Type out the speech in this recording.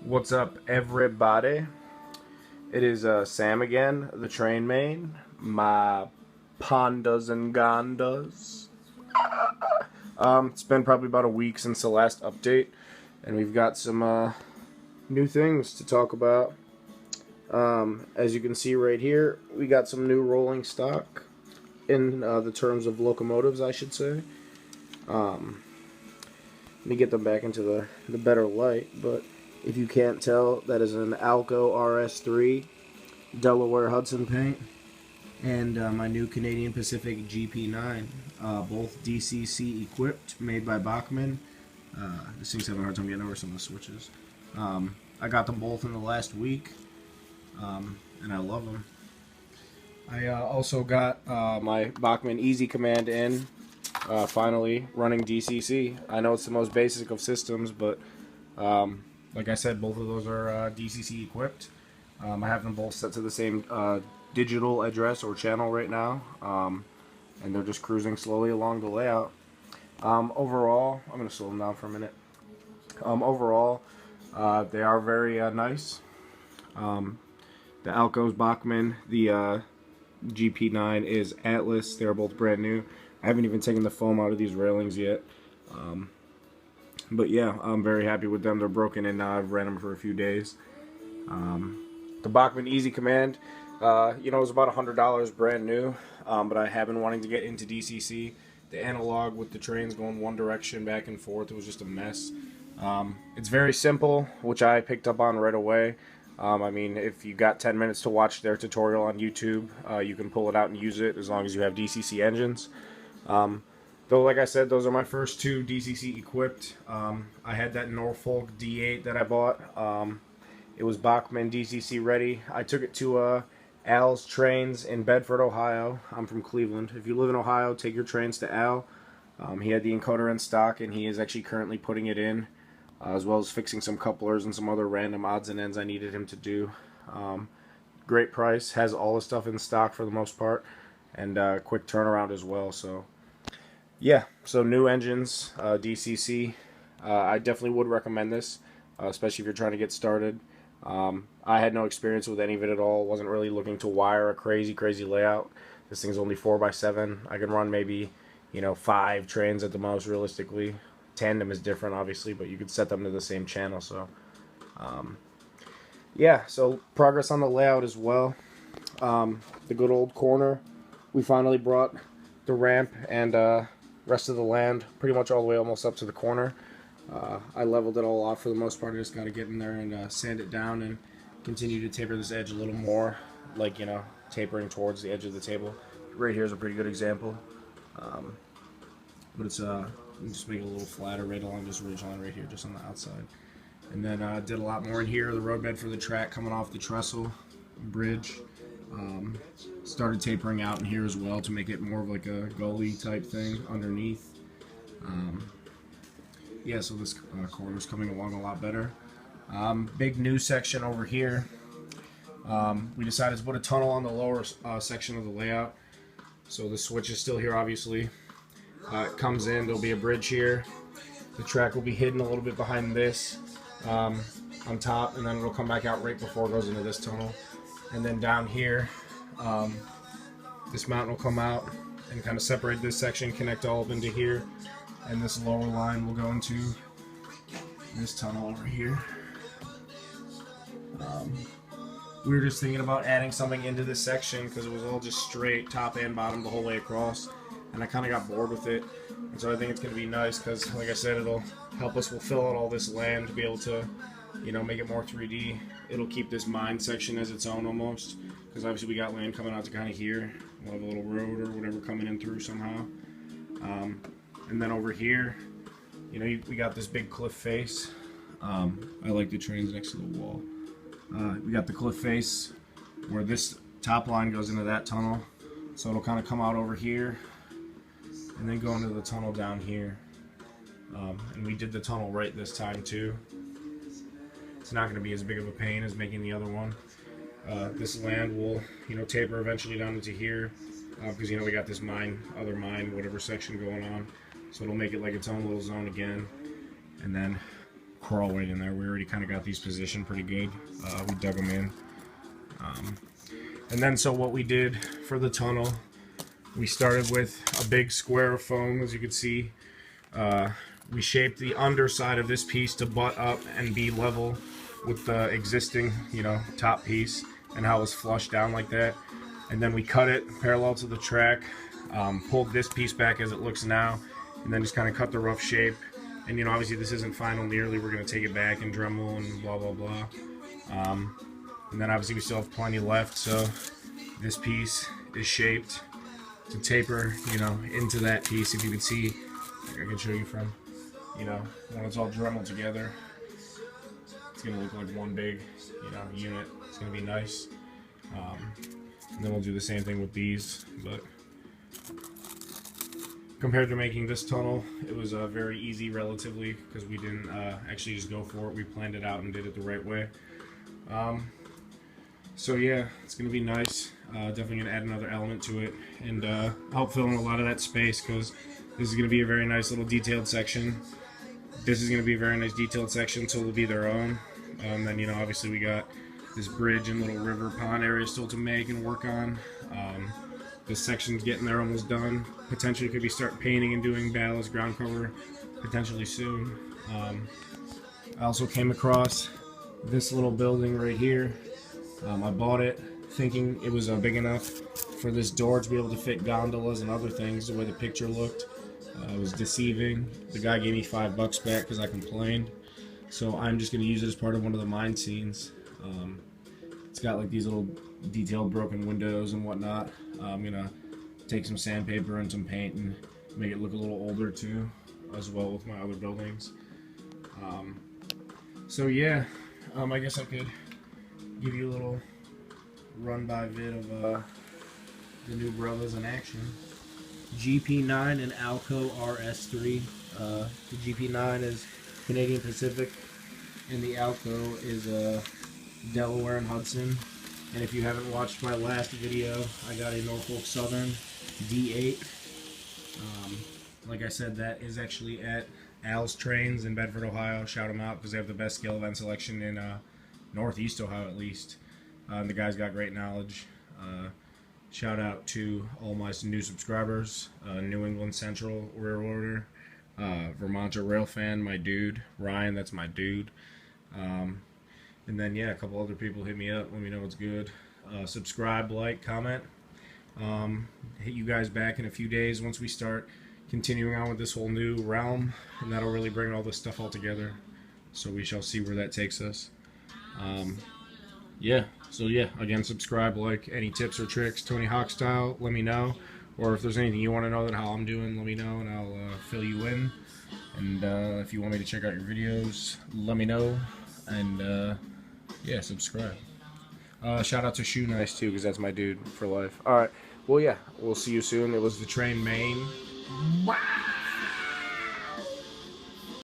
What's up, everybody? It is Sam again, the train main. My Pondas and Gondas. It's been probably about a week since the last update, and we've got some new things to talk about. As you can see right here, we got some new rolling stock in the terms of locomotives, I should say. Let me get them back into the better light, but if you can't tell, that is an Alco RS3 Delaware Hudson paint and my new Canadian Pacific GP9, both DCC equipped, made by Bachmann. This thing's having a hard time getting over some of the switches. I got them both in the last week, and I love them. I also got my Bachmann Easy Command in, finally running DCC. I know it's the most basic of systems, but like I said, both of those are DCC equipped. I have them both set to the same digital address or channel right now, and they're just cruising slowly along the layout. Overall, I'm going to slow them down for a minute. Overall, they are very nice. The Alco's Bachmann, the GP9 is Atlas. They're both brand new. I haven't even taken the foam out of these railings yet. But yeah, I'm very happy with them. They're broken in now. I've ran them for a few days. The Bachmann Easy Command, it was about $100 brand new, but I have been wanting to get into DCC. The analog with the trains going one direction back and forth, it was just a mess. It's very simple, which I picked up on right away. I mean, if you got 10 minutes to watch their tutorial on YouTube, you can pull it out and use it as long as you have DCC engines. Though, like I said, those are my first two DCC equipped. I had that Norfolk D8 that I bought. It was Bachmann DCC ready. I took it to Al's Trains in Bedford, Ohio. I'm from Cleveland. If you live in Ohio, take your trains to Al. He had the encoder in stock, and he is actually currently putting it in, as well as fixing some couplers and some other random odds and ends I needed him to do. Great price. Has all the stuff in stock for the most part, and quick turnaround as well. So yeah, so new engines, DCC. I definitely would recommend this, especially if you're trying to get started. I had no experience with any of it at all. Wasn't really looking to wire a crazy layout. This thing's only 4x7. I can run maybe 5 trains at the most realistically. Tandem is different obviously, but you could set them to the same channel. So yeah, so progress on the layout as well. The good old corner, we finally brought the ramp and rest of the land pretty much all the way almost up to the corner. I leveled it all off for the most part. I just got to get in there and sand it down and continue to taper this edge a little more, like tapering towards the edge of the table. Right here is a pretty good example, but it's just make it a little flatter right along this ridge line right here, just on the outside. And then did a lot more in here. The roadbed for the track coming off the trestle bridge. Started tapering out in here as well to make it more of like a gully type thing underneath. Yeah, so this corner's coming along a lot better. Big new section over here. We decided to put a tunnel on the lower section of the layout. So the switch is still here, obviously. It comes in, there'll be a bridge here. The track will be hidden a little bit behind this on top, and then it'll come back out right before it goes into this tunnel. And then down here, this mountain will come out and kind of separate this section, connect all up into here, and this lower line will go into this tunnel over here. We were just thinking about adding something into this section because it was all just straight top and bottom the whole way across, and I kind of got bored with it. And so I think it's going to be nice because, like I said, it'll help us fulfill out all this land to be able to make it more 3D. It'll keep this mine section as its own almost, because obviously we got land coming out to kind of here. We'll have a little road or whatever coming in through somehow. And then over here, we got this big cliff face. I like the trains next to the wall. We got the cliff face where this top line goes into that tunnel. So it'll kind of come out over here and then go into the tunnel down here. And we did the tunnel right this time too. It's not going to be as big of a pain as making the other one. This land will, taper eventually down into here, because we got this other mine, whatever section going on. So it'll make it like its own little zone again. And then crawl right in there. We already kind of got these positioned pretty good. We dug them in. And then so what we did for the tunnel, we started with a big square of foam, as you can see. We shaped the underside of this piece to butt up and be level with the existing, you know, top piece, and how it was flushed down like that. And then we cut it parallel to the track, pulled this piece back as it looks now, and then just kind of cut the rough shape. And, you know, obviously this isn't final nearly. We're going to take it back and Dremel and blah, blah, blah. And then obviously we still have plenty left, so this piece is shaped to taper, you know, into that piece. If you can see, I can show you from, you know, when it's all Dremel together, it's going to look like one big, you know, unit. It's going to be nice. And then we'll do the same thing with these, but compared to making this tunnel, it was very easy relatively, because we didn't actually just go for it. We planned it out and did it the right way. So yeah, it's going to be nice. Definitely going to add another element to it and help fill in a lot of that space, because this is going to be a very nice little detailed section. This is going to be a very nice detailed section, so it'll be their own. Then, you know, obviously we got this bridge and little river pond area still to make and work on. This section's getting there, almost done. Potentially could be start painting and doing ballast ground cover potentially soon. I also came across this little building right here. I bought it thinking it was big enough for this door to be able to fit gondolas and other things, the way the picture looked. It was deceiving. The guy gave me $5 back because I complained. So I'm just going to use it as part of one of the mine scenes. It's got like these little detailed broken windows and whatnot. I'm going to take some sandpaper and some paint and make it look a little older too, as well with my other buildings. So yeah, I guess I could give you a little run-by vid of the new brothers in action. GP9 and Alco RS3. The GP9 is Canadian Pacific, and the Alco is Delaware and Hudson. And if you haven't watched my last video, I got a Norfolk Southern D8. Like I said, that is actually at Al's Trains in Bedford, Ohio. Shout them out because they have the best scale event selection in Northeast Ohio, at least. The guy's got great knowledge. Shout out to all my new subscribers. New England Central Rear Order, Vermonter Rail Fan, my dude. Ryan, that's my dude. And then yeah, a couple other people hit me up. Let me know what's good. Subscribe, like, comment. Hit you guys back in a few days once we start continuing on with this whole new realm, and that'll really bring all this stuff all together. So we shall see where that takes us. Yeah, so yeah, again, subscribe, like, any tips or tricks, Tony Hawk style, let me know. Or if there's anything you want to know that how I'm doing, let me know and I'll fill you in. And if you want me to check out your videos, let me know. And yeah, subscribe. Shout out to Shoe Nice too, because that's my dude for life. Alright, well yeah, we'll see you soon. It was the train main. Wow.